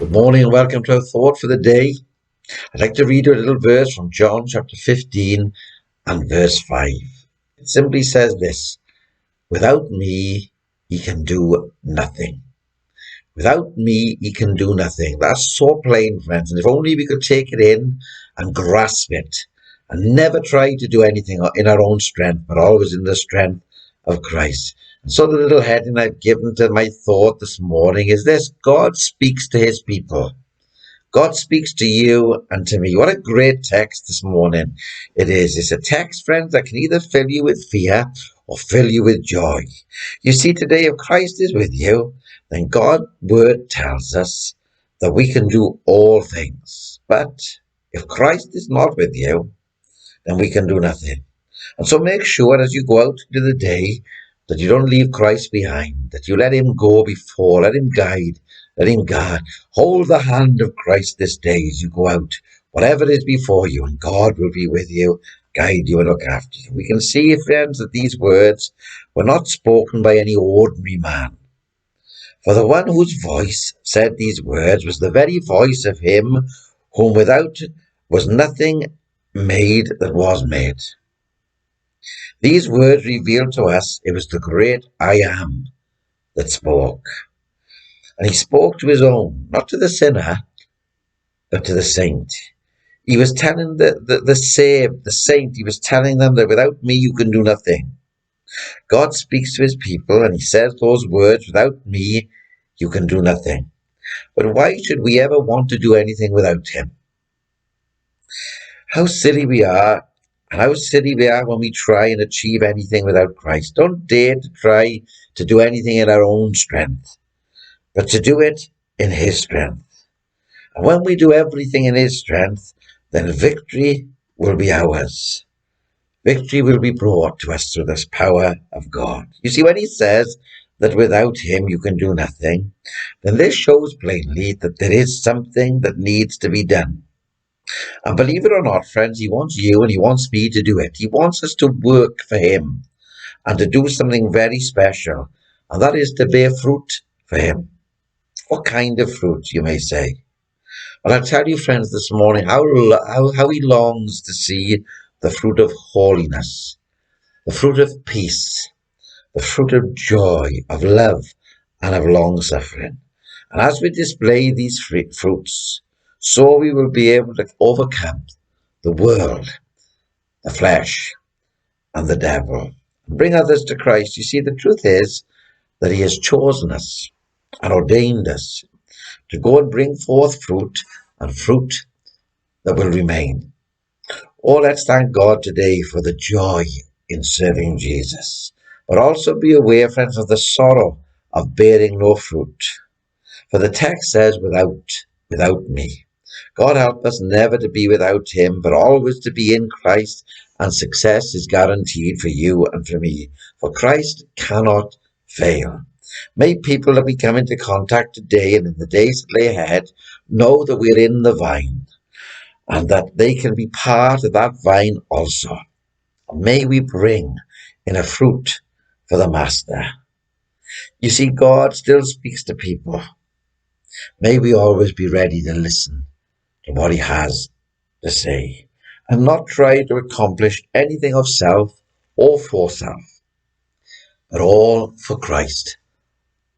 Good morning and welcome to our thought for the day. I'd like to read you a little verse from John chapter 15 and verse 5. It simply says this: without me, ye can do nothing. Without me, ye can do nothing. That's so plain, friends. And if only we could take it in and grasp it and never try to do anything in our own strength, but always in the strength of Christ. And so the little heading I've given to my thought this morning is this: God speaks to his people. God speaks to you and to me. What a great text this morning it is. It's a text, friends, that can either fill you with fear or fill you with joy. You see, today, if Christ is with you, then God's word tells us that we can do all things. But if Christ is not with you, then we can do nothing. And so make sure as you go out into the day that you don't leave Christ behind, that you let him go before, let him guide, let him guard. Hold the hand of Christ this day as you go out, whatever is before you, and God will be with you, guide you and look after you. We can see, friends, that these words were not spoken by any ordinary man. For the one whose voice said these words was the very voice of him whom without was nothing made that was made. These words reveal to us it was the great I Am that spoke. And he spoke to his own, not to the sinner, but to the saint. He was telling the saved, the saint, he was telling them that without me you can do nothing. God speaks to his people and he says those words: without me you can do nothing. But why should we ever want to do anything without him? How silly we are. And how silly we are when we try and achieve anything without Christ. Don't dare to try to do anything in our own strength, but to do it in his strength. And when we do everything in his strength, then victory will be ours. Victory will be brought to us through this power of God. You see, when he says that without him you can do nothing, then this shows plainly that there is something that needs to be done. And believe it or not, friends, he wants you and he wants me to do it. He wants us to work for him and to do something very special, and that is to bear fruit for him. What kind of fruit, you may say? Well, I'll tell you, friends, this morning how he longs to see the fruit of holiness, the fruit of peace, the fruit of joy, of love, and of long-suffering. And as we display these fruits, so we will be able to overcome the world, the flesh, and the devil, and bring others to Christ. You see, the truth is that he has chosen us and ordained us to go and bring forth fruit, and fruit that will remain. Oh, let's thank God today for the joy in serving Jesus, but also be aware, friends, of the sorrow of bearing no fruit. For the text says, without me. God help us never to be without him, but always to be in Christ, and success is guaranteed for you and for me. For Christ cannot fail. May people that we come into contact today and in the days that lay ahead know that we're in the vine and that they can be part of that vine also. May we bring in a fruit for the Master. You see, God still speaks to people. May we always be ready to listen to what he has to say and not try to accomplish anything of self or for self, but all for Christ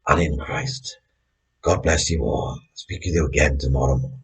and in Christ. God bless you all. Speak with you again tomorrow morning.